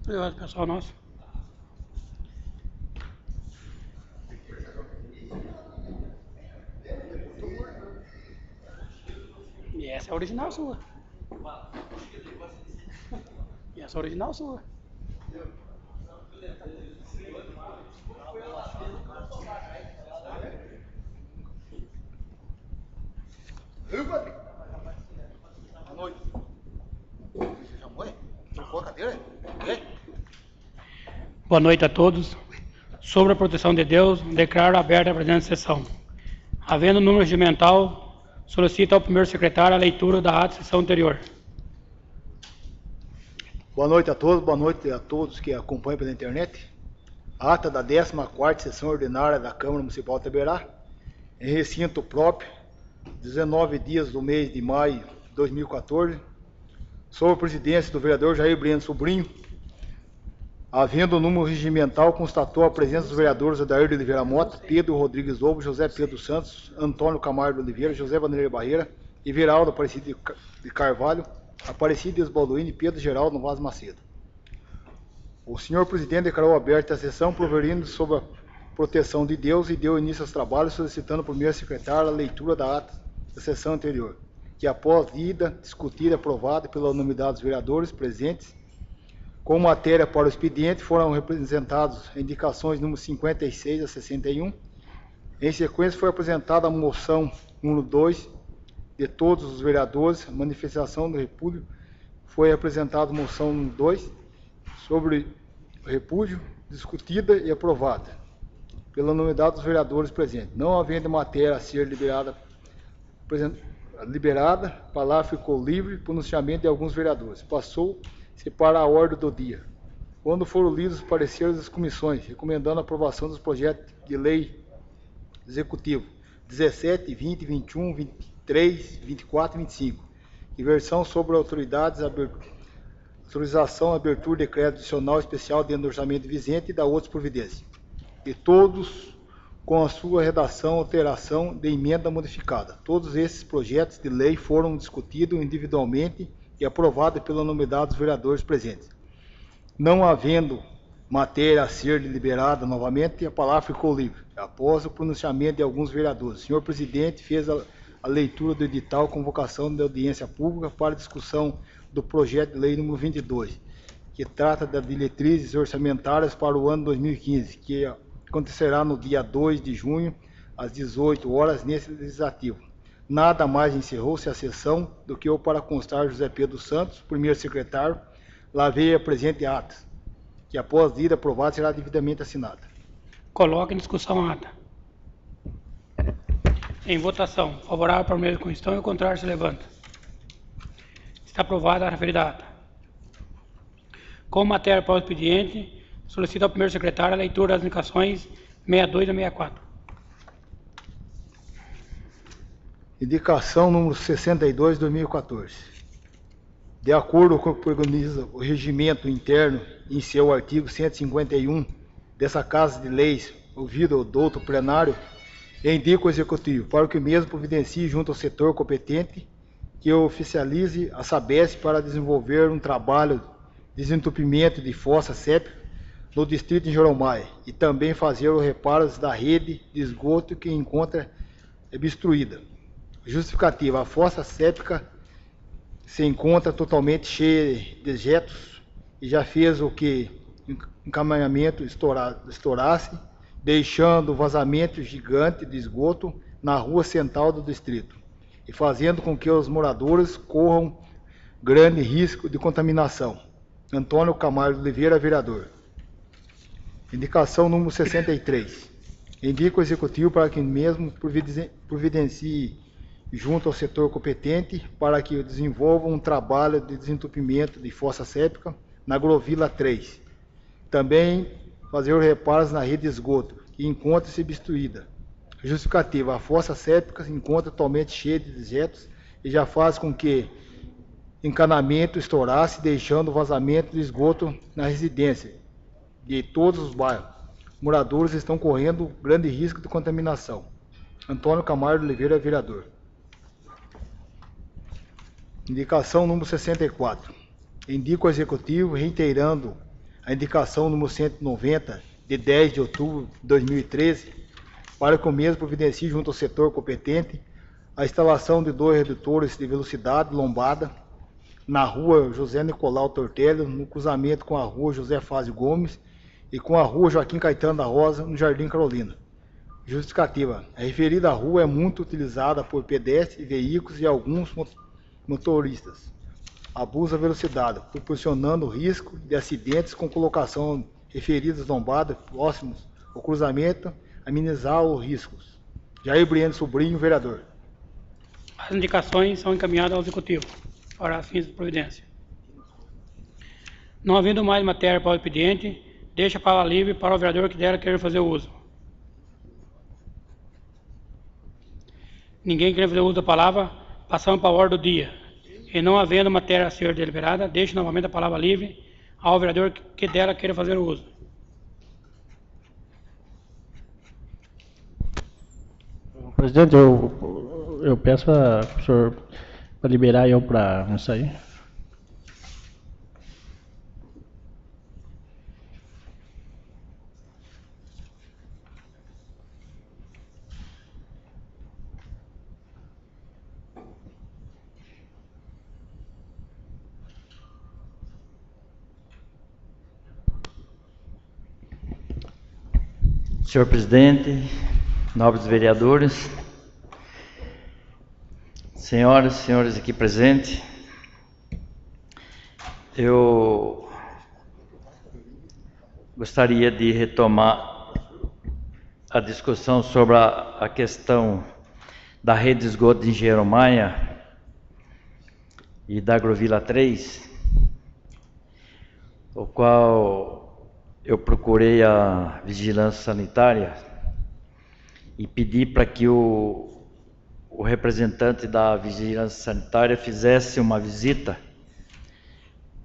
Obrigado, pessoal nosso. E essa é a original sua. E essa é a original sua. Boa noite. Você já foi? Trocou a cadeira? Boa noite a todos. Sobre a proteção de Deus, declaro aberta a presente sessão. Havendo número regimental, solicito ao primeiro secretário a leitura da ata da sessão anterior. Boa noite a todos que acompanham pela internet. Ata da 14ª sessão ordinária da Câmara Municipal de Itaberá, em recinto próprio, 19 dias do mês de maio de 2014, sob a presidência do vereador Jair Breno Sobrinho. Havendo o número regimental, constatou a presença dos vereadores Adair de Oliveira Mota, Pedro Rodrigues Lobo, José Pedro Santos, Antônio Camargo de Oliveira, José Vanderlei Barreira, Everaldo Aparecido de Carvalho, Aparecido Esbalduini e Pedro Geraldo Vaz Macedo. O senhor presidente declarou aberta a sessão, proverindo sob a proteção de Deus e deu início aos trabalhos, solicitando ao primeiro secretário a leitura da ata da sessão anterior, que após lida, discutida e aprovada pela unanimidade dos vereadores presentes, com matéria para o expediente, foram representadas indicações número 56 a 61. Em sequência, foi apresentada a moção número 2 de todos os vereadores, manifestação do repúdio. Foi apresentada a moção número 2 sobre o repúdio, discutida e aprovada pela unanimidade dos vereadores presentes. Não havendo matéria a ser liberada, a palavra ficou livre, pronunciamento de alguns vereadores. Passou-se para a ordem do dia. Quando foram lidos os pareceres das comissões, recomendando a aprovação dos projetos de lei executivo 17, 20, 21, 23, 24 e 25, e versão sobre autorização, abertura de decreto adicional especial dentro do orçamento vigente e da outras providências. E todos com a sua redação, alteração de emenda modificada. Todos esses projetos de lei foram discutidos individualmente e aprovados pela unanimidade dos vereadores presentes. Não havendo matéria a ser deliberada novamente, a palavra ficou livre, após o pronunciamento de alguns vereadores. O senhor presidente fez a leitura do edital convocação de audiência pública para discussão do projeto de lei número 22, que trata das diretrizes orçamentárias para o ano 2015, que acontecerá no dia 2 de junho, às 18 horas, nesse legislativo. Nada mais encerrou-se a sessão do que o para constar José Pedro Santos, primeiro secretário, lavei a presente ata, que após lida aprovada será devidamente assinada. Coloque em discussão a ata. Em votação, favorável para o primeiro com questão e o contrário se levanta. Está aprovada a referida ata. Com matéria para o expediente, solicito ao primeiro secretário a leitura das indicações 62 a 64. Indicação número 62 de 2014. De acordo com o que organiza o regimento interno em seu artigo 151 dessa Casa de Leis, ouvido o douto plenário, indica o Executivo para que o mesmo providencie junto ao setor competente que oficialize a Sabesp para desenvolver um trabalho de desentupimento de fossa séptica no distrito de Joromai e também fazer os reparos da rede de esgoto que encontra obstruída. Justificativa: a fossa séptica se encontra totalmente cheia de dejetos e já fez o que encaminhamento estourasse, deixando vazamento gigante de esgoto na rua central do distrito e fazendo com que os moradores corram grande risco de contaminação. Antônio Camargo de Oliveira, vereador. Indicação número 63. Indica o Executivo para que mesmo providencie junto ao setor competente para que desenvolva um trabalho de desentupimento de fossa séptica na Grovila 3. Também fazer os reparos na rede de esgoto, que encontra-se obstruída. Justificativa: a fossa séptica se encontra totalmente cheia de dejetos e já faz com que encanamento estourasse, deixando vazamento de esgoto na residência de todos os bairros. Moradores estão correndo grande risco de contaminação. Antônio Camargo de Oliveira, vereador. Indicação número 64. Indica o Executivo, reiterando a indicação número 190, de 10 de outubro de 2013, para que o mesmo providencie junto ao setor competente a instalação de 2 redutores de velocidade lombada na rua José Nicolau Tortelli, no cruzamento com a rua José Fázio Gomes e com a rua Joaquim Caetano da Rosa, no Jardim Carolina. Justificativa: a referida rua é muito utilizada por pedestres, veículos e alguns motoristas. Abusa a velocidade, proporcionando risco de acidentes com colocação de referidas lombadas próximos ao cruzamento, amenizar os riscos. Jair Brienne Sobrinho, vereador. As indicações são encaminhadas ao Executivo para fins de providência. Não havendo mais matéria para o expediente, deixa a palavra livre para o vereador que dela querer fazer uso. Ninguém querendo fazer uso da palavra, passamos para a ordem do dia. E não havendo matéria a ser deliberada, deixa novamente a palavra livre ao vereador que dela queira fazer uso. Presidente, eu peço para o senhor para liberar eu para isso aí. Senhor presidente, nobres vereadores, senhoras e senhores aqui presentes, eu gostaria de retomar a discussão sobre a questão da rede de esgoto de Engenheiro Maia e da Agrovila 3, o qual eu procurei a Vigilância Sanitária e pedi para que o representante da Vigilância Sanitária fizesse uma visita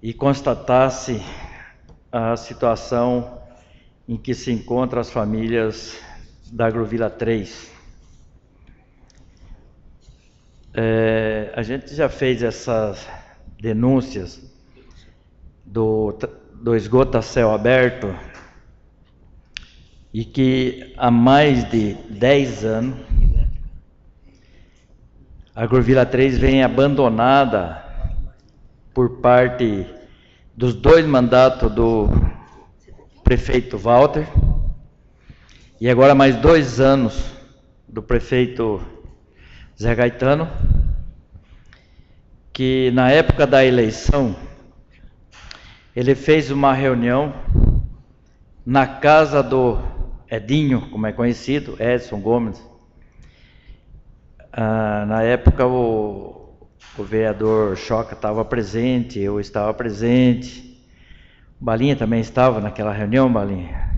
e constatasse a situação em que se encontram as famílias da Agrovila 3. A gente já fez essas denúncias do esgoto a céu aberto e que há mais de 10 anos a Agrovila 3 vem abandonada por parte dos 2 mandatos do prefeito Walter e agora mais 2 anos do prefeito Zé Gaetano, que na época da eleição ele fez uma reunião na casa do Edinho, como é conhecido, Edson Gomes. Na época o vereador Choca estava presente, eu estava presente, Balinha também estava naquela reunião, Balinha.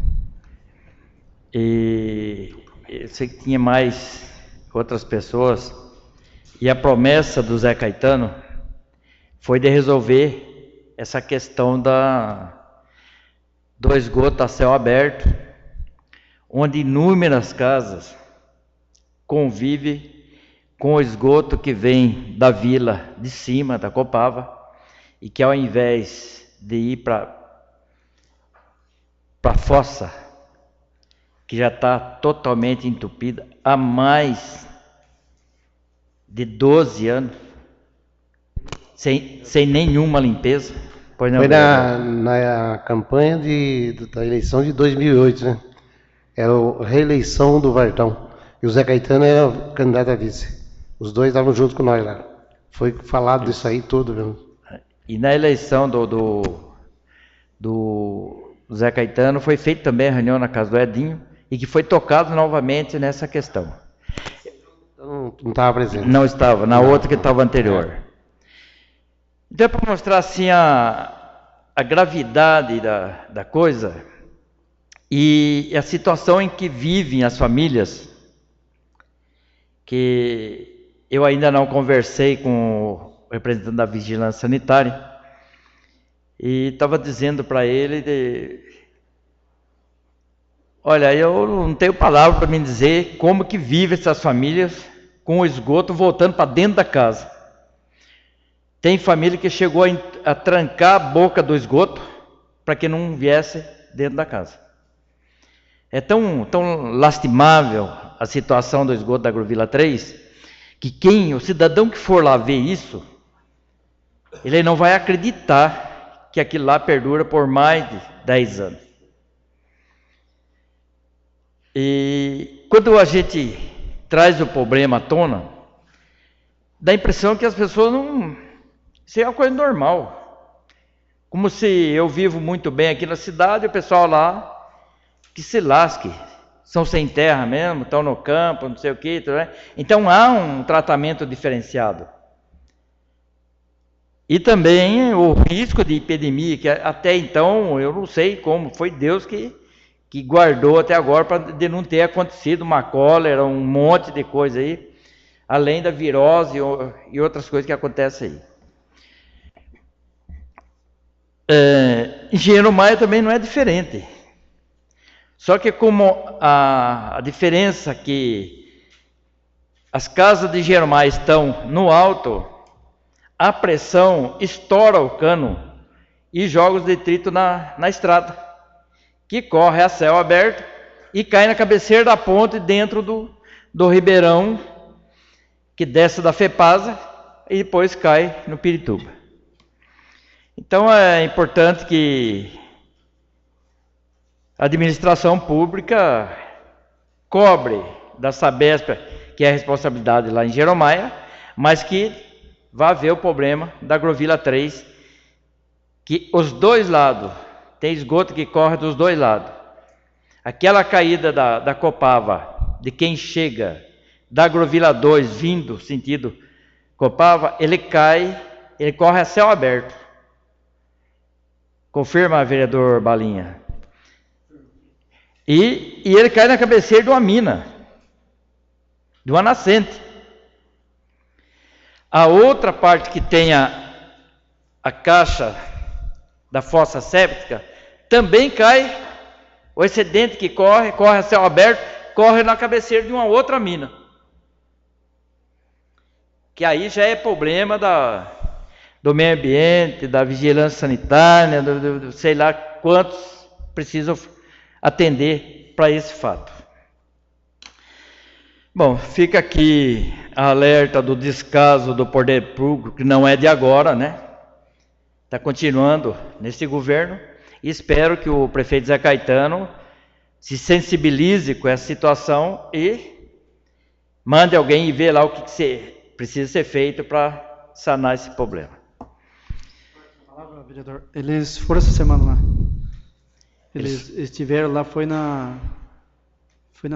E eu sei que tinha mais outras pessoas, e a promessa do Zé Caetano foi de resolver essa questão do esgoto a céu aberto, onde inúmeras casas convivem com o esgoto que vem da vila de cima, da Copava, e que ao invés de ir para a fossa, que já está totalmente entupida há mais de 12 anos, sem nenhuma limpeza. Foi na campanha da eleição de 2008, né? Era a reeleição do Vartão. E o Zé Caetano era o candidato a vice. Os 2 estavam junto com nós lá. Foi falado disso aí tudo, viu? E na eleição do Zé Caetano foi feita também a reunião na casa do Edinho e que foi tocado novamente nessa questão. Não estava presente. Não estava, na outra que estava anterior. Então, para mostrar assim a gravidade da coisa e a situação em que vivem as famílias, que eu ainda não conversei com o representante da Vigilância Sanitária, e estava dizendo para ele, olha, eu não tenho palavra para me dizer como que vivem essas famílias com o esgoto voltando para dentro da casa. Tem família que chegou a trancar a boca do esgoto para que não viesse dentro da casa. É tão lastimável a situação do esgoto da Agrovila 3, que o cidadão que for lá ver isso, ele não vai acreditar que aquilo lá perdura por mais de 10 anos. E quando a gente traz o problema à tona, dá a impressão que as pessoas não... Isso é uma coisa normal. Como se eu vivo muito bem aqui na cidade, o pessoal lá que se lasque, são sem terra mesmo, estão no campo, não sei o que. Então há um tratamento diferenciado. E também o risco de epidemia, que até então eu não sei como, foi Deus que guardou até agora de não ter acontecido uma cólera, um monte de coisa aí, além da virose e outras coisas que acontecem aí. Engenheiro Maia também não é diferente. Só que como a diferença que as casas de Engenheiro Maia estão no alto, a pressão estoura o cano e joga os detritos na estrada, que corre a céu aberto e cai na cabeceira da ponte dentro do ribeirão, que desce da FEPASA e depois cai no Pirituba. Então é importante que a administração pública cobre da Sabesp, que é a responsabilidade lá em Engenheiro Maia, mas que vá ver o problema da Agrovila 3, que os dois lados, tem esgoto que corre dos dois lados. Aquela caída da Copava, de quem chega da Agrovila 2, vindo sentido Copava, ele corre a céu aberto. Confirma, vereador Balinha? E ele cai na cabeceira de uma mina, de uma nascente. A outra parte que tem a caixa da fossa séptica, também cai, o excedente que corre a céu aberto, corre na cabeceira de uma outra mina. Que aí já é problema do meio ambiente, da vigilância sanitária, sei lá quantos precisam atender para esse fato. Bom, fica aqui a alerta do descaso do poder público, que não é de agora, né? Está continuando nesse governo, e espero que o prefeito Zé Caetano se sensibilize com essa situação e mande alguém ir ver lá o que precisa ser feito para sanar esse problema. Palavra, vereador. Eles foram essa semana lá. Eles estiveram lá, foi na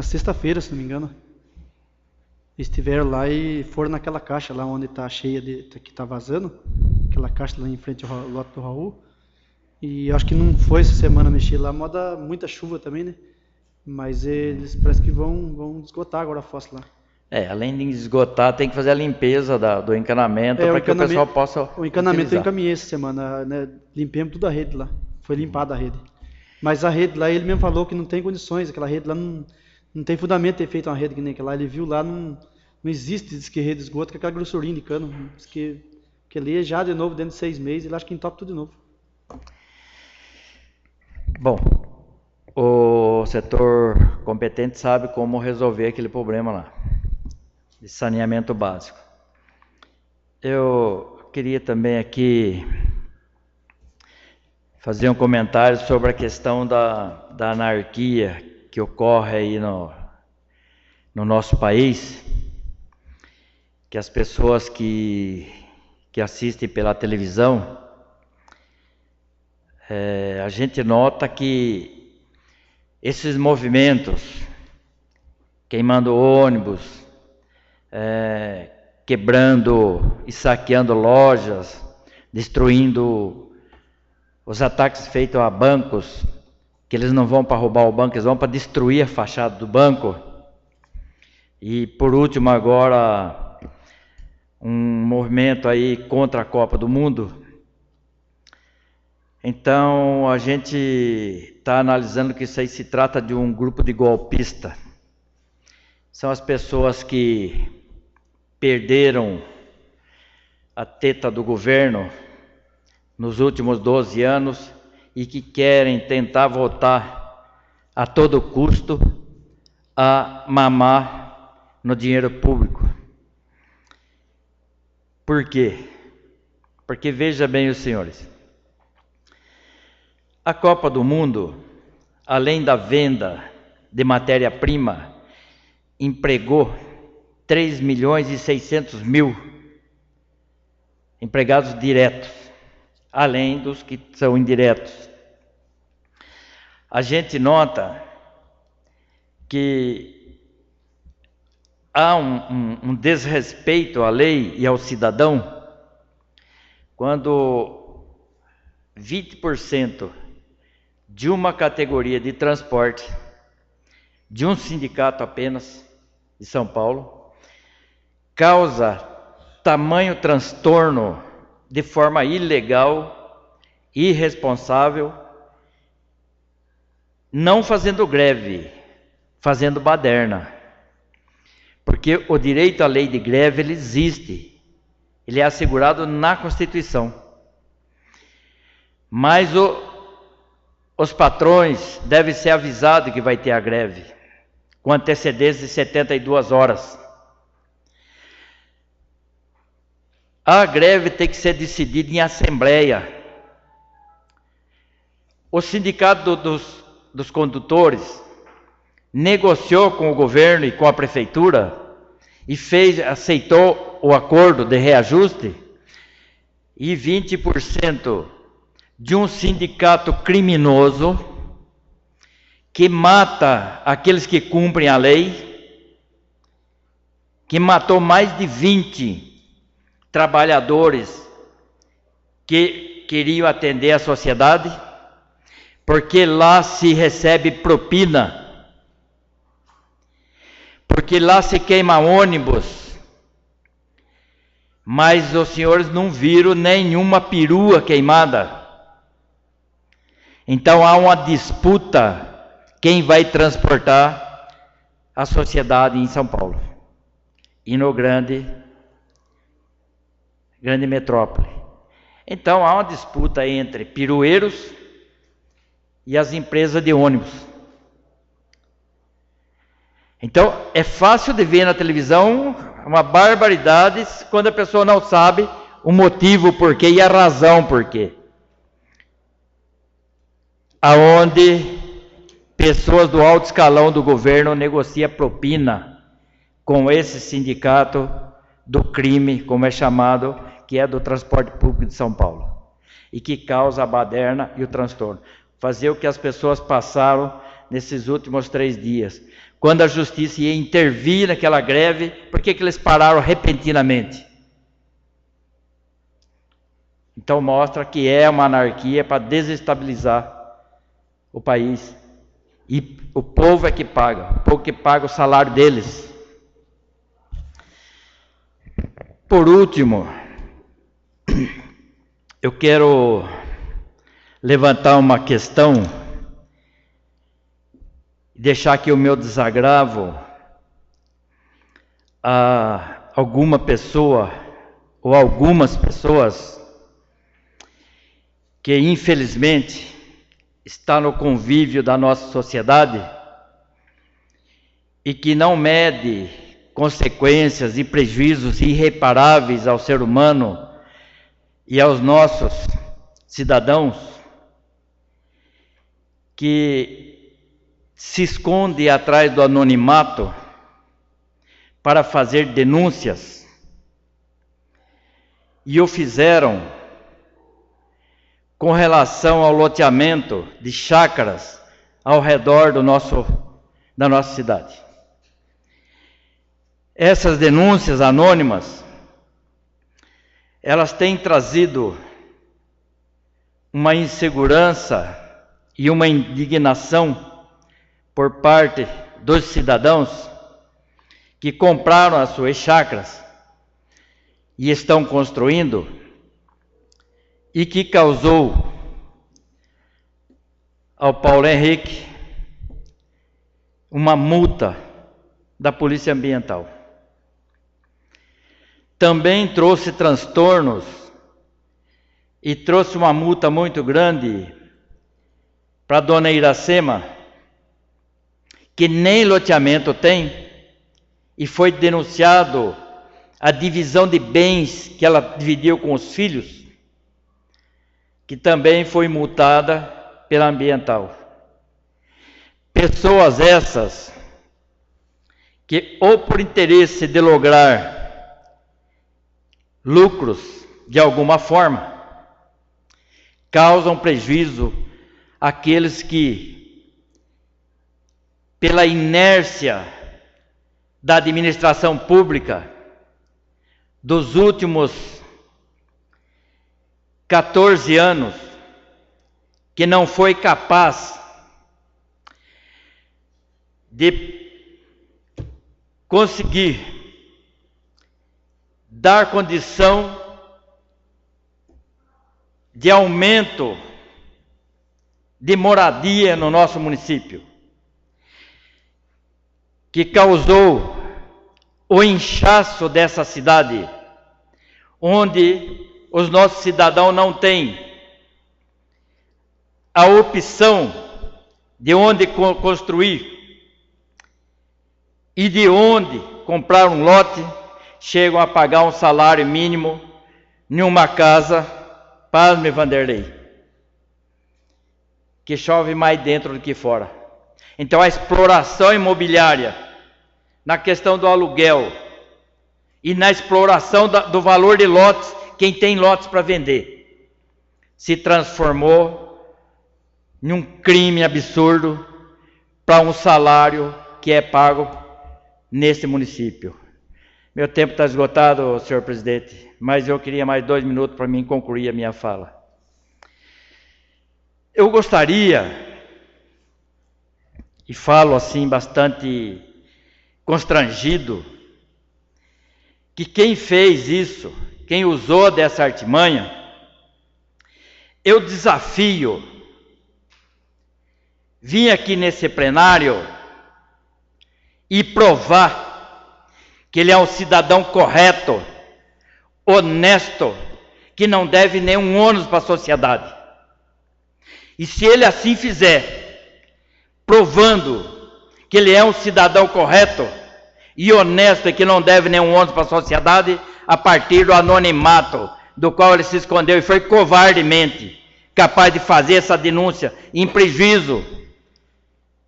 sexta-feira, se não me engano. Estiveram lá e foram naquela caixa lá onde está cheia que está vazando, aquela caixa lá em frente ao lote do Raul. E acho que não foi essa semana mexer lá, moda muita chuva também, né? Mas eles parece que vão esgotar agora a fossa lá. Além de esgotar, tem que fazer a limpeza do encanamento para que o pessoal possa O encanamento utilizar. eu encaminhei essa semana, né? Limpemos toda a rede lá, foi limpada a rede. Mas a rede lá, ele mesmo falou que não tem condições, aquela rede lá não tem fundamento ter feito uma rede que nem aquela. Ele viu lá, não existe, diz que rede de esgoto com aquela grossurinha de cano. Diz que ali é já de novo, dentro de 6 meses, ele acha que entope tudo de novo. Bom, o setor competente sabe como resolver aquele problema lá, de saneamento básico. Eu queria também aqui fazer um comentário sobre a questão da anarquia que ocorre aí no nosso país, que as pessoas que assistem pela televisão, a gente nota que esses movimentos, queimando ônibus, quebrando e saqueando lojas, destruindo os ataques feitos a bancos, que eles não vão para roubar o banco, eles vão para destruir a fachada do banco. E por último agora, um movimento aí contra a Copa do Mundo. Então a gente está analisando que isso aí se trata de um grupo de golpistas. São as pessoas que perderam a teta do governo nos últimos 12 anos e que querem tentar voltar a todo custo a mamar no dinheiro público. Por quê? Porque veja bem os senhores, a Copa do Mundo, além da venda de matéria-prima, empregou 3.600.000 empregados diretos, além dos que são indiretos. A gente nota que há um desrespeito à lei e ao cidadão quando 20% de uma categoria de transporte, de um sindicato apenas, de São Paulo, causa tamanho transtorno de forma ilegal, irresponsável, não fazendo greve, fazendo baderna. Porque o direito à lei de greve, ele existe, ele é assegurado na Constituição. Mas os patrões devem ser avisados que vai ter a greve, com antecedência de 72 horas. A greve tem que ser decidida em assembleia. O sindicato dos condutores negociou com o governo e com a prefeitura e aceitou o acordo de reajuste, e 20% de um sindicato criminoso que mata aqueles que cumprem a lei, que matou mais de 20 trabalhadores que queriam atender a sociedade, porque lá se recebe propina, porque lá se queima ônibus, mas os senhores não viram nenhuma perua queimada. Então há uma disputa quem vai transportar a sociedade em São Paulo e no grande metrópole. Então há uma disputa entre pirueiros e as empresas de ônibus. Então é fácil de ver na televisão uma barbaridade quando a pessoa não sabe o motivo porquê e a razão porquê. Aonde pessoas do alto escalão do governo negociam propina com esse sindicato do crime, como é chamado, que é do transporte público de São Paulo, e que causa a baderna e o transtorno. Fazer o que as pessoas passaram nesses últimos 3 dias. Quando a justiça ia intervir naquela greve, por que eles pararam repentinamente? Então mostra que é uma anarquia para desestabilizar o país. E o povo é que paga, o povo que paga o salário deles. Por último, eu quero levantar uma questão, deixar aqui o meu desagravo a alguma pessoa ou algumas pessoas que infelizmente está no convívio da nossa sociedade e que não mede consequências e prejuízos irreparáveis ao ser humano e aos nossos cidadãos, que se esconde atrás do anonimato para fazer denúncias, e o fizeram com relação ao loteamento de chácaras ao redor da nossa cidade. Essas denúncias anônimas, elas têm trazido uma insegurança e uma indignação por parte dos cidadãos que compraram as suas chácaras e estão construindo, e que causou ao Paulo Henrique uma multa da Polícia Ambiental. Também trouxe transtornos e trouxe uma multa muito grande para a dona Iracema, que nem loteamento tem, e foi denunciado a divisão de bens que ela dividiu com os filhos, que também foi multada pela ambiental. Pessoas essas que, ou por interesse de lograr lucros de alguma forma, causam prejuízo àqueles que, pela inércia da administração pública dos últimos 14 anos, que não foi capaz de conseguir dar condição de aumento de moradia no nosso município, que causou o inchaço dessa cidade, onde os nossos cidadãos não têm a opção de onde construir e de onde comprar um lote, chegam a pagar um salário mínimo em uma casa, pasme Vanderlei, que chove mais dentro do que fora. Então a exploração imobiliária, na questão do aluguel e na exploração do valor de lotes, quem tem lotes para vender, se transformou em um crime absurdo para um salário que é pago nesse município. Meu tempo está esgotado, senhor presidente, mas eu queria mais 2 minutos para mim concluir a minha fala. Eu gostaria, e falo assim bastante constrangido, que quem fez isso, quem usou dessa artimanha, eu desafio vir aqui nesse plenário e provar que ele é um cidadão correto, honesto, que não deve nenhum ônus para a sociedade. E se ele assim fizer, provando que ele é um cidadão correto e honesto e que não deve nenhum ônus para a sociedade, a partir do anonimato do qual ele se escondeu e foi covardemente capaz de fazer essa denúncia em prejuízo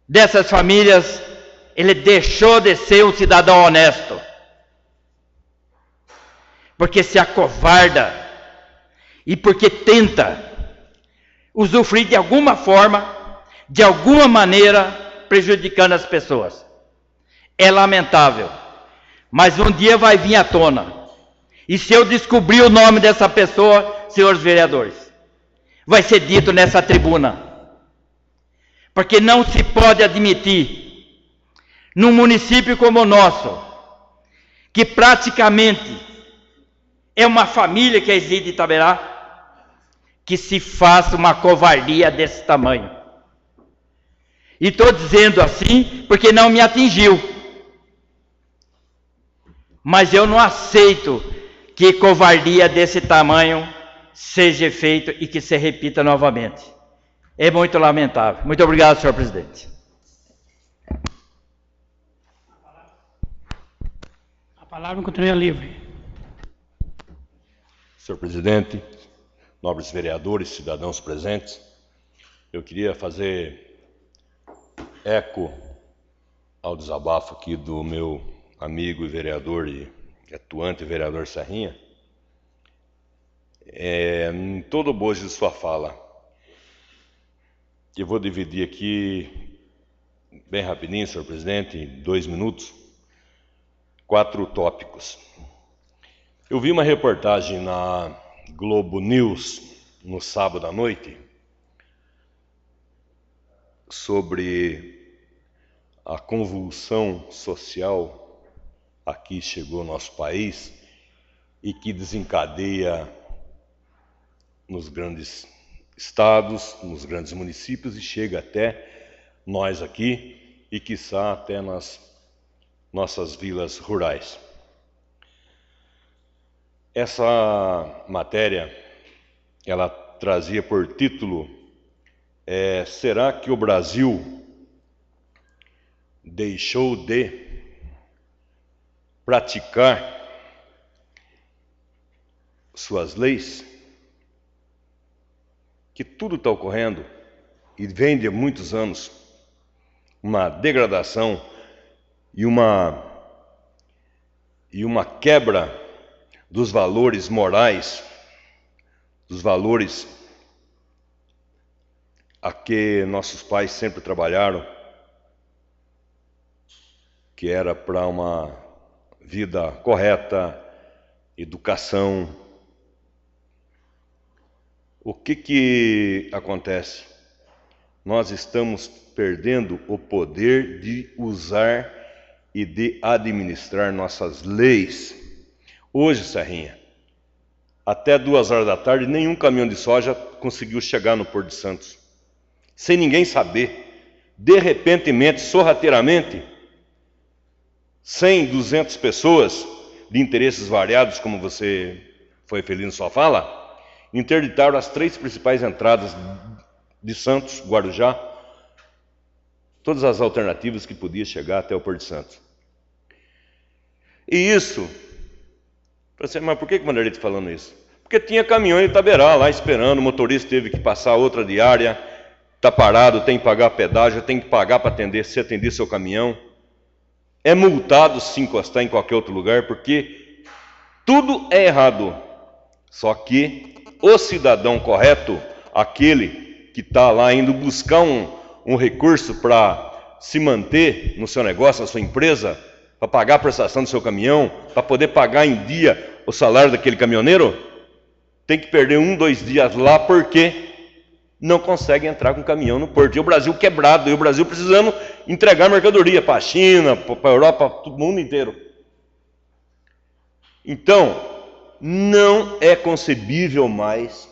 dessas famílias, ele deixou de ser um cidadão honesto. Porque se acovarda e porque tenta usufruir de alguma forma, de alguma maneira, prejudicando as pessoas. É lamentável, mas um dia vai vir à tona. E se eu descobrir o nome dessa pessoa, senhores vereadores, vai ser dito nessa tribuna. Porque não se pode admitir, num município como o nosso, que praticamente é uma família que existe em Itaberá, que se faça uma covardia desse tamanho. E estou dizendo assim porque não me atingiu. Mas eu não aceito que covardia desse tamanho seja feita e que se repita novamente. É muito lamentável. Muito obrigado, senhor presidente. A palavra continua livre. Senhor presidente, nobres vereadores, cidadãos presentes, eu queria fazer eco ao desabafo aqui do meu amigo e vereador e atuante vereador Serrinha, em todo o bojo de sua fala. Eu vou dividir aqui, bem rapidinho, senhor presidente, em 2 minutos, 4 tópicos. Eu vi uma reportagem na Globo News, no sábado à noite, sobre a convulsão social a que chegou nosso país e que desencadeia nos grandes estados, nos grandes municípios e chega até nós aqui e quiçá até nas nossas vilas rurais. Essa matéria, ela trazia por título será que o Brasil deixou de praticar suas leis? Que tudo está ocorrendo, e vem de muitos anos, uma degradação e uma quebra dos valores morais, dos valores a que nossos pais sempre trabalharam, que era para uma vida correta, educação. O que acontece? Nós estamos perdendo o poder de usar e de administrar nossas leis. Hoje, Serrinha, até 2 horas da tarde, nenhum caminhão de soja conseguiu chegar no Porto de Santos, sem ninguém saber. De repentemente, sorrateiramente, 100, 200 pessoas de interesses variados, como você foi feliz em sua fala, interditaram as 3 principais entradas de Santos, Guarujá, todas as alternativas que podia chegar até o Porto de Santos. E isso, mas por que o Vanderlei está falando isso? Porque tinha caminhão em Itaberá lá esperando, o motorista teve que passar outra diária, está parado, tem que pagar pedágio, tem que pagar para atender seu caminhão. É multado se encostar em qualquer outro lugar, porque tudo é errado. Só que o cidadão correto, aquele que está lá indo buscar um recurso para se manter no seu negócio, na sua empresa, para pagar a prestação do seu caminhão, para poder pagar em dia o salário daquele caminhoneiro, tem que perder 1, 2 dias lá porque não consegue entrar com caminhão no porto. E o Brasil quebrado, e o Brasil precisando entregar mercadoria para a China, para a Europa, para o mundo inteiro. Então, não é concebível mais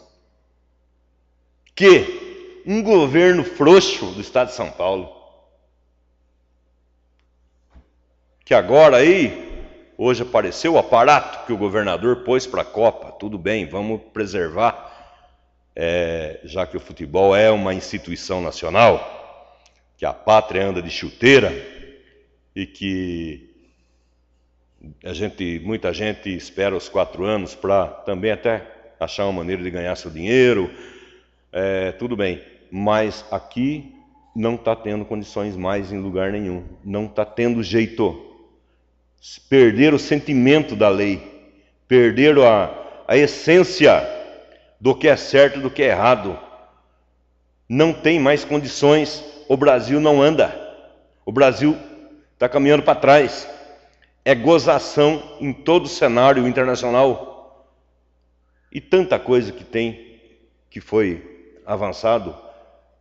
que um governo frouxo do Estado de São Paulo, que agora aí, hoje apareceu o aparato que o governador pôs para a Copa, tudo bem, vamos preservar, já que o futebol é uma instituição nacional, que a pátria anda de chuteira e que muita gente espera os 4 anos para também até achar uma maneira de ganhar seu dinheiro, tudo bem, mas aqui não está tendo condições mais em lugar nenhum, não está tendo jeito. Perderam o sentimento da lei, perderam a essência do que é certo e do que é errado. Não tem mais condições, o Brasil não anda, o Brasil está caminhando para trás. É gozação em todo o cenário internacional. E tanta coisa que foi avançado,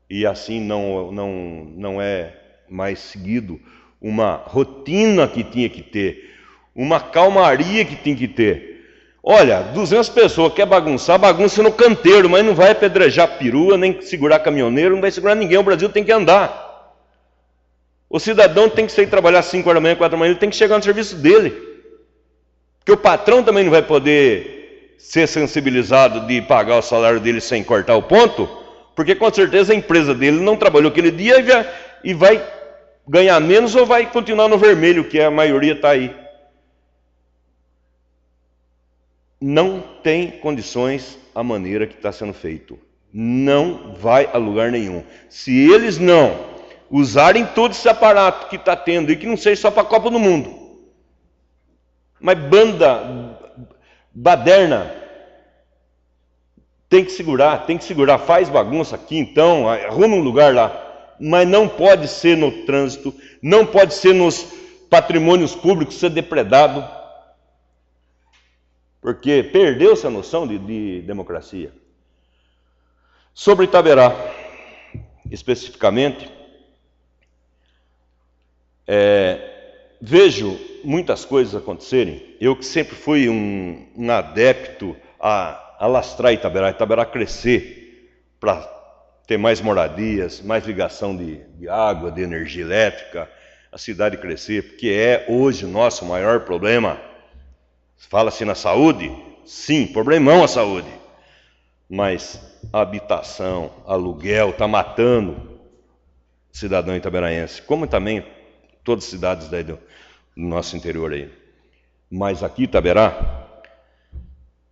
e assim não é mais seguido. Uma rotina que tinha que ter, uma calmaria que tinha que ter. Olha, 200 pessoas quer bagunçar, bagunça no canteiro, mas não vai apedrejar perua, nem segurar caminhoneiro, não vai segurar ninguém. O Brasil tem que andar. O cidadão tem que sair trabalhar 5 horas da manhã, 4 da manhã, ele tem que chegar no serviço dele. Porque o patrão também não vai poder ser sensibilizado de pagar o salário dele sem cortar o ponto, porque com certeza a empresa dele não trabalhou aquele dia e vai ganhar menos ou vai continuar no vermelho, que a maioria está aí. Não tem condições a maneira que está sendo feito. Não vai a lugar nenhum. Se eles não usarem todo esse aparato que está tendo, e que não seja só para a Copa do Mundo, mas banda, baderna, tem que segurar, faz bagunça aqui então, arruma um lugar lá. Mas não pode ser no trânsito, não pode ser nos patrimônios públicos ser depredado, porque perdeu-se a noção de democracia. Sobre Itaberá, especificamente, vejo muitas coisas acontecerem. Eu que sempre fui um adepto a alastrar Itaberá crescer para ter mais moradias, mais ligação de água, de energia elétrica, a cidade crescer, porque é hoje o nosso maior problema. Fala-se na saúde? Sim, problemão a saúde. Mas a habitação, aluguel, está matando o cidadão itaberaense, como também todas as cidades daí do nosso interior aí. Mas aqui Itaberá,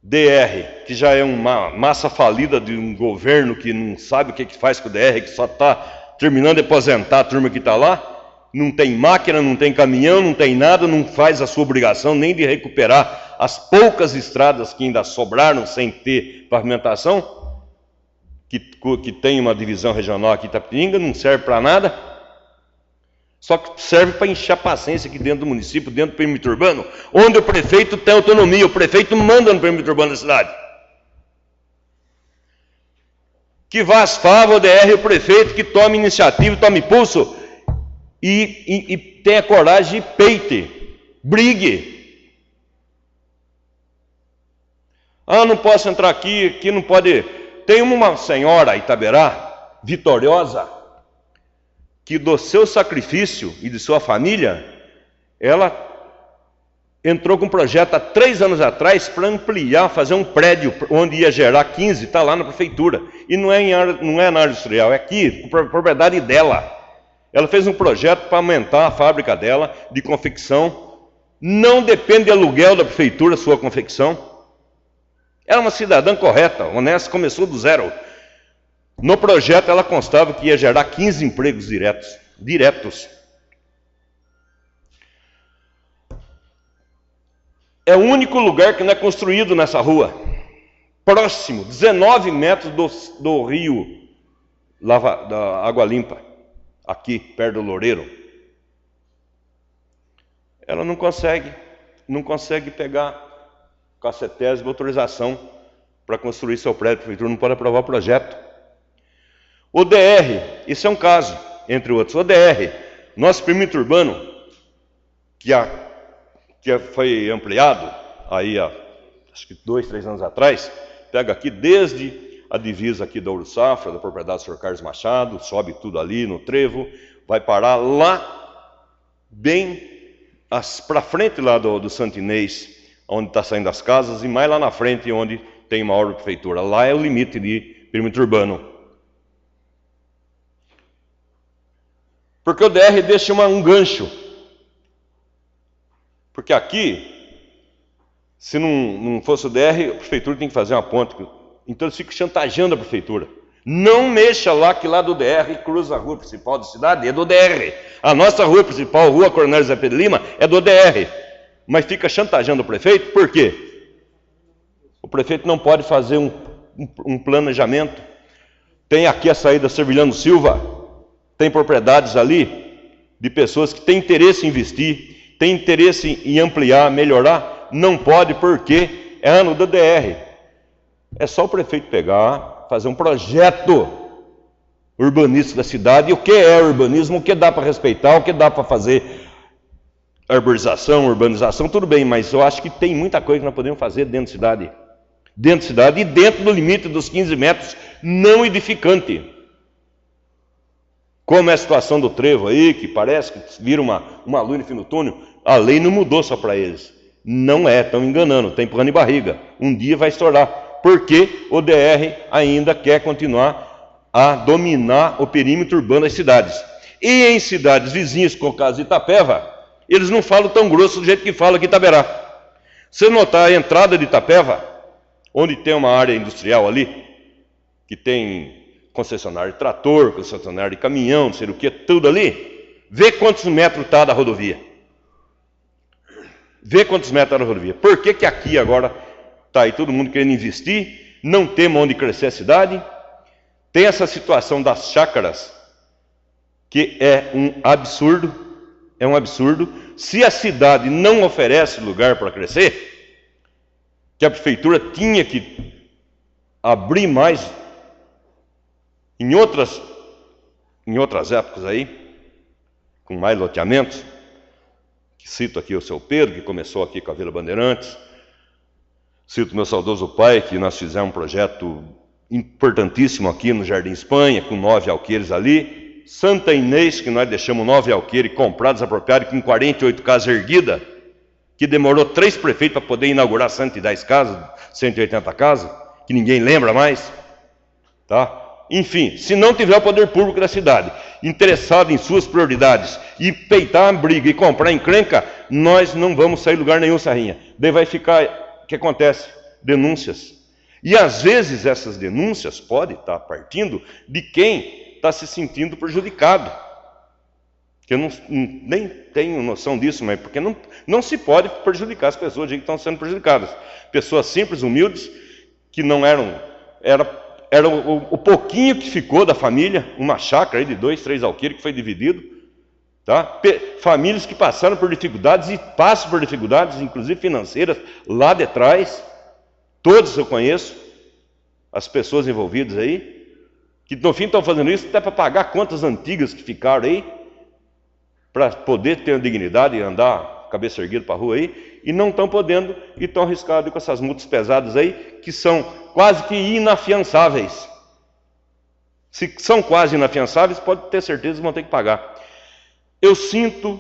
DR, que já é uma massa falida de um governo que não sabe o que faz com o DR, que só está terminando de aposentar a turma que está lá, não tem máquina, não tem caminhão, não tem nada, não faz a sua obrigação nem de recuperar as poucas estradas que ainda sobraram sem ter pavimentação, que tem uma divisão regional aqui em Itapetininga, não serve para nada, só que serve para encher a paciência aqui dentro do município, dentro do perímetro urbano, onde o prefeito tem autonomia, o prefeito manda no perímetro urbano da cidade. Que vá às favas, o DR, o prefeito, que tome iniciativa, tome pulso e tenha coragem e peite, brigue. Ah, não posso entrar aqui não pode. Tem uma senhora Itaberá, vitoriosa, que do seu sacrifício e de sua família, ela entrou com um projeto há 3 anos atrás para ampliar, fazer um prédio onde ia gerar 15, está lá na prefeitura. E não é na área industrial, é aqui, propriedade dela. Ela fez um projeto para aumentar a fábrica dela de confecção. Não depende de aluguel da prefeitura, sua confecção. Era uma cidadã correta, honesta, começou do zero. No projeto ela constava que ia gerar 15 empregos diretos. É o único lugar que não é construído nessa rua. Próximo, 19 metros do rio da Água Limpa, aqui perto do Loureiro. Ela não consegue pegar cacetésima autorização para construir seu prédio. A prefeitura não pode aprovar o projeto. O DR, isso é um caso, entre outros. O DR, nosso perímetro urbano, que foi ampliado aí há acho que 2, 3 anos atrás, pega aqui desde a divisa aqui da Ouro Safra, da propriedade do Sr. Carlos Machado, sobe tudo ali no trevo, vai parar lá, bem para frente lá do Santo Inês, onde está saindo as casas, e mais lá na frente, onde tem uma obra da prefeitura. Lá é o limite de perímetro urbano. Porque o DR deixa um gancho. Porque aqui, se não fosse o DR, a prefeitura tem que fazer uma ponte. Então eles ficam chantageando a prefeitura. Não mexa lá, que lá do DR cruza a rua principal da cidade, é do DR. A nossa rua principal, Rua Coronel José Pedro Lima, é do DR. Mas fica chantageando o prefeito, por quê? O prefeito não pode fazer um planejamento. Tem aqui a saída Servilhano Silva, tem propriedades ali de pessoas que têm interesse em investir, têm interesse em ampliar, melhorar, não pode porque é ano do DR. É só o prefeito pegar, fazer um projeto urbanístico da cidade, e o que é urbanismo, o que dá para respeitar, o que dá para fazer arborização, urbanização, tudo bem, mas eu acho que tem muita coisa que nós podemos fazer dentro da cidade. Dentro da cidade e dentro do limite dos 15 metros, não edificante. Como é a situação do trevo aí, que parece que vira uma luz no fim do túnel, a lei não mudou só para eles. Não é, estão enganando, tem empurrando em barriga. Um dia vai estourar, porque o DR ainda quer continuar a dominar o perímetro urbano das cidades. E em cidades vizinhas, como o caso de Itapeva, eles não falam tão grosso do jeito que fala aqui em Itaberá. Se notar a entrada de Itapeva, onde tem uma área industrial ali, que tem concessionário de trator, concessionário de caminhão, não sei o que, tudo ali, vê quantos metros está da rodovia. Vê quantos metros está da rodovia. Por que aqui agora está aí todo mundo querendo investir, não temos onde crescer a cidade, tem essa situação das chácaras, que é um absurdo, se a cidade não oferece lugar para crescer, que a prefeitura tinha que abrir mais em outras épocas aí, com mais loteamentos, que cito aqui o seu Pedro, que começou aqui com a Vila Bandeirantes, cito meu saudoso pai, que nós fizemos um projeto importantíssimo aqui no Jardim Espanha, com 9 alqueires ali, Santa Inês, que nós deixamos 9 alqueires comprados, apropriados, com 48 casas erguidas, que demorou 3 prefeitos para poder inaugurar 110 casas, 180 casas, que ninguém lembra mais, tá? Enfim, se não tiver o poder público da cidade interessado em suas prioridades e peitar a briga e comprar encrenca, nós não vamos sair lugar nenhum, Sarrinha. Daí vai ficar, o que acontece? Denúncias. E às vezes essas denúncias podem estar partindo de quem está se sentindo prejudicado. Que eu nem tenho noção disso, mas porque não se pode prejudicar as pessoas que estão sendo prejudicadas. Pessoas simples, humildes, que não eram... Era o pouquinho que ficou da família, uma chácara aí de 2, 3 alqueires que foi dividido. Tá? Famílias que passaram por dificuldades e passam por dificuldades, inclusive financeiras, lá de trás. Todos eu conheço, as pessoas envolvidas aí, que no fim estão fazendo isso até para pagar contas antigas que ficaram aí, para poder ter uma dignidade e andar cabeça erguida para a rua aí, e não estão podendo e estão arriscados com essas multas pesadas aí, que são quase que inafiançáveis. Se são quase inafiançáveis, pode ter certeza que vão ter que pagar. Eu sinto,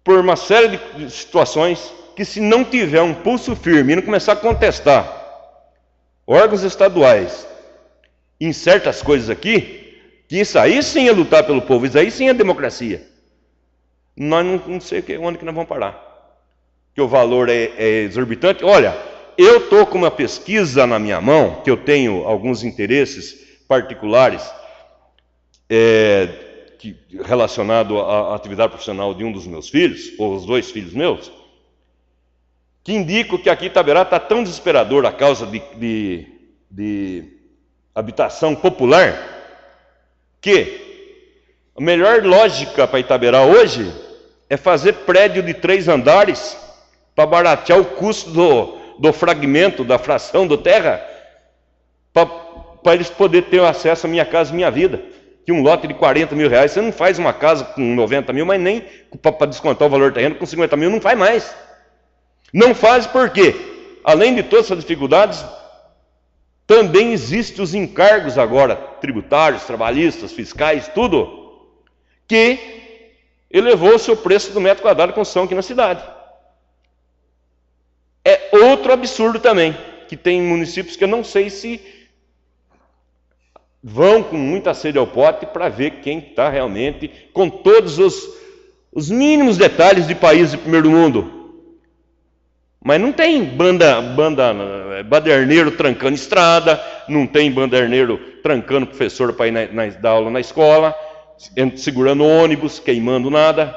por uma série de situações, que se não tiver um pulso firme e não começar a contestar órgãos estaduais em certas coisas aqui, que isso aí sim é lutar pelo povo, isso aí sim é democracia. Nós não sei onde que nós vamos parar. Que o valor é exorbitante. Olha, eu estou com uma pesquisa na minha mão, que eu tenho alguns interesses particulares relacionado à atividade profissional de um dos meus filhos, ou os 2 filhos meus, que indicam que aqui Itaberá está tão desesperador a causa de habitação popular, que a melhor lógica para Itaberá hoje é fazer prédio de 3 andares para baratear o custo do fragmento, da fração do terra, para eles poderem ter acesso à Minha Casa Minha Vida, que um lote de 40 mil reais, você não faz uma casa com 90 mil, mas nem para descontar o valor do terreno com 50 mil, não faz mais. Não faz porque, além de todas essas dificuldades, também existem os encargos agora, tributários, trabalhistas, fiscais, tudo, que elevou-se o preço do metro quadrado de construção aqui na cidade. É outro absurdo também, que tem municípios que eu não sei se vão com muita sede ao pote para ver quem está realmente, com todos os mínimos detalhes de países de primeiro mundo. Mas não tem baderneiro trancando estrada, não tem baderneiro trancando professor para ir dar aula na escola, segurando ônibus, queimando nada.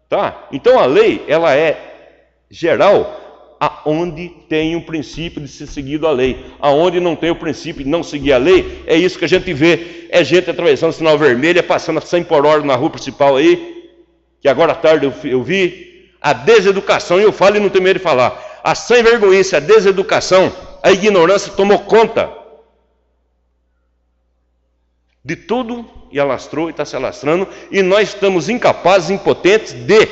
Tá? Então a lei, ela é geral, aonde tem o princípio de ser seguido a lei. Aonde não tem o princípio de não seguir a lei, é isso que a gente vê. É gente atravessando o sinal vermelho, passando a 100 por hora na rua principal aí, que agora à tarde eu vi. A deseducação, e eu falo e não tenho medo de falar, a sem vergonhice, a deseducação, a ignorância tomou conta de tudo e alastrou e está se alastrando, e nós estamos incapazes, impotentes de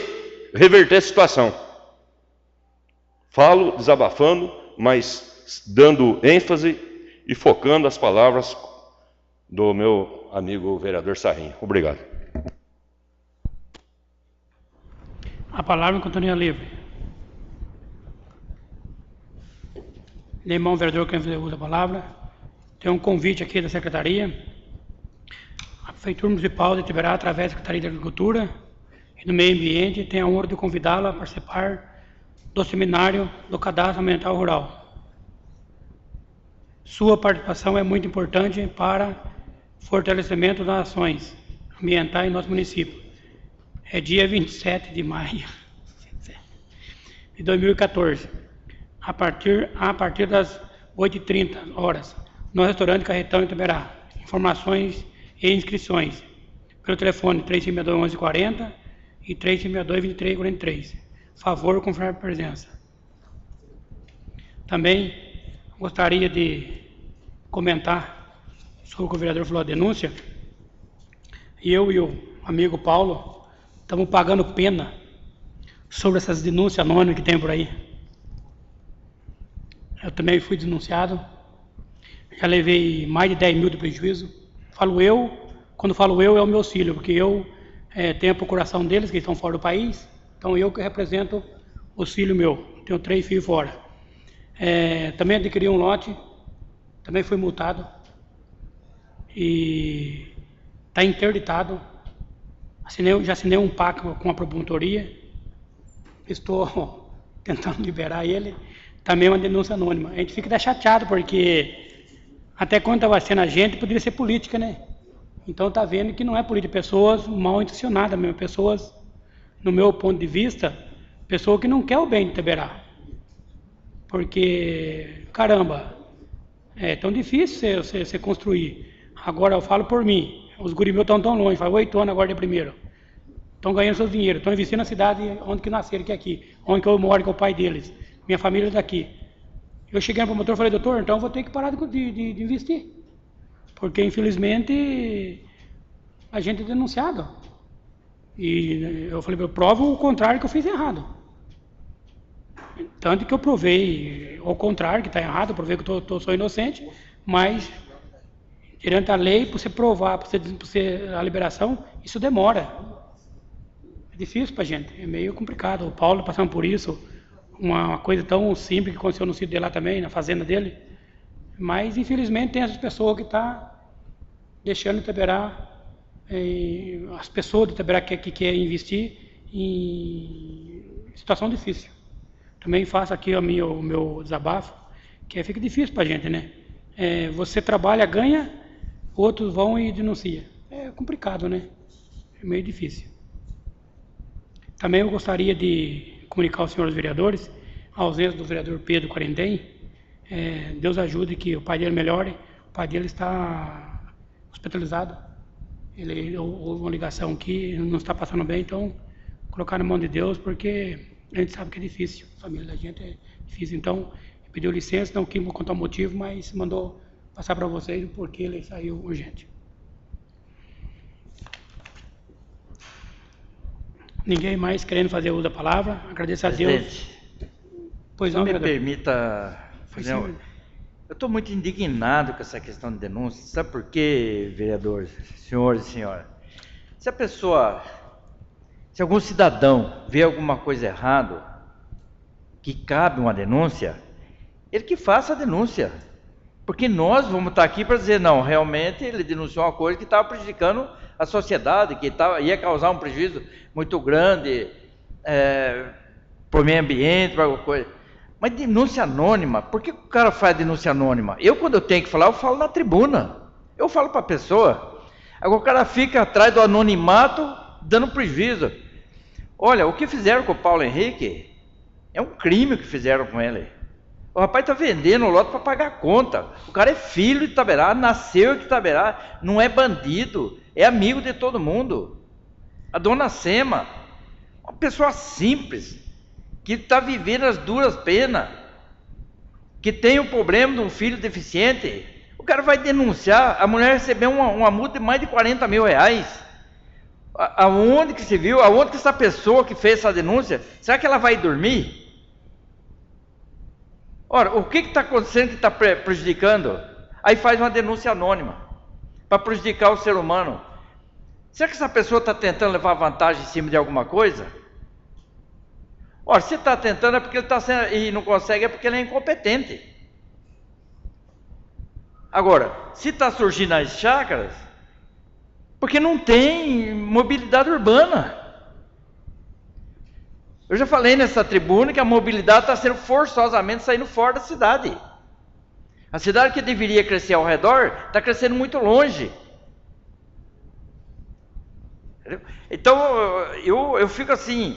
reverter a situação. Falo desabafando, mas dando ênfase e focando as palavras do meu amigo vereador Sarrinha. Obrigado. A palavra em sintonia livre. Irmão vereador, quem usa a palavra. Tem um convite aqui da Secretaria. A Prefeitura Municipal de Itaberá, através da Secretaria de Agricultura e do Meio Ambiente, tem a honra de convidá-la a participar do seminário do Cadastro Ambiental Rural. Sua participação é muito importante para fortalecimento das ações ambientais em nosso município. É dia 27 de maio de 2014, a partir das 8h30, no restaurante Carretão em Itaberá. Informações e inscrições pelo telefone 3562-1140 e 3562-2343. Favor, confirmar a presença. Também gostaria de comentar sobre o que o vereador falou, a denúncia. Eu e o amigo Paulo estamos pagando pena sobre essas denúncias anônimas que tem por aí. Eu também fui denunciado, já levei mais de 10 mil de prejuízo. Falo eu, quando falo eu, é o meu filho, porque eu tenho a procuração deles, que estão fora do país, então eu que represento os filhos meus, tenho 3 filhos fora. Também adquiri um lote também fui multado e está interditado. Já assinei um pacto com a promotoria, estou tentando liberar ele, também uma denúncia anônima. A gente fica até chateado, porque até quando estava sendo agente, poderia ser política, né? Então está vendo que não é política, pessoas mal intencionadas mesmo, pessoas, no meu ponto de vista, pessoa que não quer o bem de Itaberá. Porque, caramba, é tão difícil você construir. Agora eu falo por mim, os guri meus estão tão longe, faz 8 anos agora de primeiro. Estão ganhando seus dinheiros, estão investindo na cidade onde que nasceram, que é aqui, onde que eu moro, que é o pai deles. Minha família é daqui. Eu cheguei no promotor e falei, doutor, então eu vou ter que parar de investir. Porque, infelizmente, a gente é denunciado. E eu falei, eu provo o contrário que eu fiz errado. Tanto que eu provei ao contrário, que está errado, eu provei que eu sou inocente, mas, diante da lei, para você provar, para você a liberação, isso demora. É difícil para a gente, é meio complicado. O Paulo passando por isso, uma coisa tão simples que aconteceu no sítio dele lá também, na fazenda dele. Mas, infelizmente, tem essas pessoas que estão deixando Itaberá, as pessoas de Itaberá que querem investir em situação difícil. Também faço aqui o meu desabafo, que fica difícil para a gente, né? Você trabalha, ganha, outros vão e denunciam. É complicado, né? É meio difícil. Também eu gostaria de comunicar aos senhores vereadores a ausência do vereador Pedro Quarendem. Deus ajude que o pai dele melhore. O pai dele está hospitalizado. Houve uma ligação aqui, não está passando bem, então colocar na mão de Deus, porque a gente sabe que é difícil. A família da gente é difícil. Então, pediu licença, não quis contar o motivo, mas mandou passar para vocês o porquê ele saiu urgente. Ninguém mais querendo fazer uso da palavra. Agradeço a Deus. Pois não, me permita fazer eu estou muito indignado com essa questão de denúncia. Sabe por quê, vereadores, senhores e senhoras? Se algum cidadão vê alguma coisa errada, que cabe uma denúncia, ele que faça a denúncia. Porque nós vamos estar aqui para dizer, não, realmente ele denunciou uma coisa que estava prejudicando a sociedade, que ia causar um prejuízo muito grande para o meio ambiente, para alguma coisa. Mas denúncia anônima, por que o cara faz denúncia anônima? Quando eu tenho que falar, eu falo na tribuna. Eu falo para a pessoa. Agora o cara fica atrás do anonimato, dando prejuízo. Olha, o que fizeram com o Paulo Henrique é um crime que fizeram com ele. O rapaz está vendendo o lote para pagar a conta. O cara é filho de Itaberá, nasceu em Itaberá, não é bandido, é amigo de todo mundo. A dona Sema, uma pessoa simples, que está vivendo as duras penas, que tem o problema de um filho deficiente. O cara vai denunciar, a mulher recebeu uma multa de mais de 40 mil reais. Aonde que se viu? Aonde que essa pessoa que fez essa denúncia, será que ela vai dormir? Ora, o que está acontecendo que está prejudicando? Aí faz uma denúncia anônima, para prejudicar o ser humano. Será que essa pessoa está tentando levar vantagem em cima de alguma coisa? Ora, se está tentando é porque ele está sendo, e não consegue, é porque ele é incompetente. Agora, se está surgindo as chácaras, porque não tem mobilidade urbana. Eu já falei nessa tribuna que a mobilidade está sendo forçosamente saindo fora da cidade. A cidade que deveria crescer ao redor está crescendo muito longe. Então eu fico assim,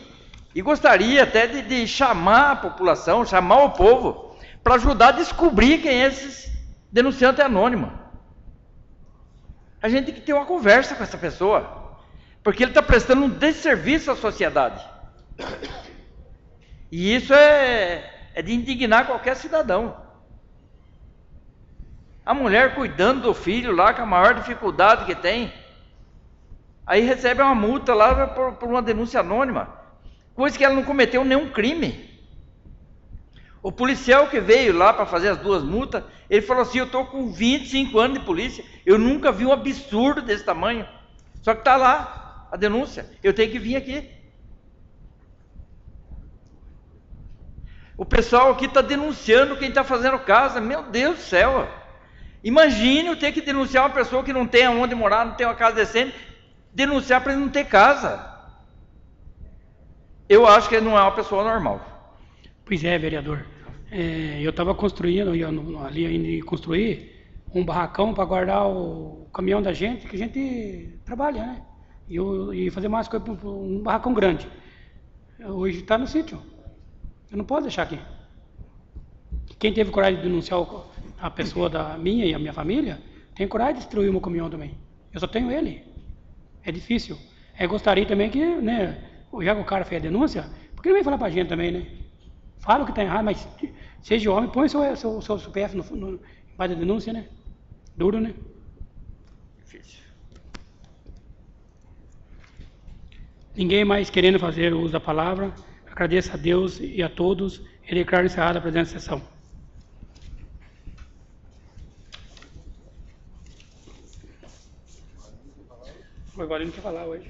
e gostaria até de chamar a população, chamar o povo, para ajudar a descobrir quem é esse denunciante anônimo. A gente tem que ter uma conversa com essa pessoa, porque ele está prestando um desserviço à sociedade. E isso é de indignar qualquer cidadão. A mulher cuidando do filho lá, com a maior dificuldade que tem, aí recebe uma multa lá por uma denúncia anônima, coisa que ela não cometeu nenhum crime. O policial que veio lá para fazer as 2 multas, ele falou assim, eu estou com 25 anos de polícia, eu nunca vi um absurdo desse tamanho, só que está lá a denúncia, eu tenho que vir aqui. O pessoal aqui está denunciando quem está fazendo casa, meu Deus do céu, Imagine eu ter que denunciar uma pessoa que não tem aonde morar, não tem uma casa decente, denunciar para ele não ter casa. Eu acho que ele não é uma pessoa normal. Pois é, vereador. Eu estava construindo, ali ainda ia construir, um barracão para guardar o caminhão da gente, que a gente trabalha, né? E fazer mais coisa, um barracão grande. Hoje está no sítio. Eu não posso deixar aqui. Quem teve coragem de denunciar a pessoa da minha e a minha família, tem coragem de destruir o meu caminhão também. Eu só tenho ele. É difícil. Gostaria também que, né, já que o cara fez a denúncia, por que não vem falar pra gente também, né? Fala o que está errado, mas seja homem, põe seu CPF no base da denúncia, né? Duro, né? Difícil. Ninguém mais querendo fazer uso da palavra. Agradeço a Deus e a todos e declaro encerrada a presente sessão. O Evalino quer falar hoje.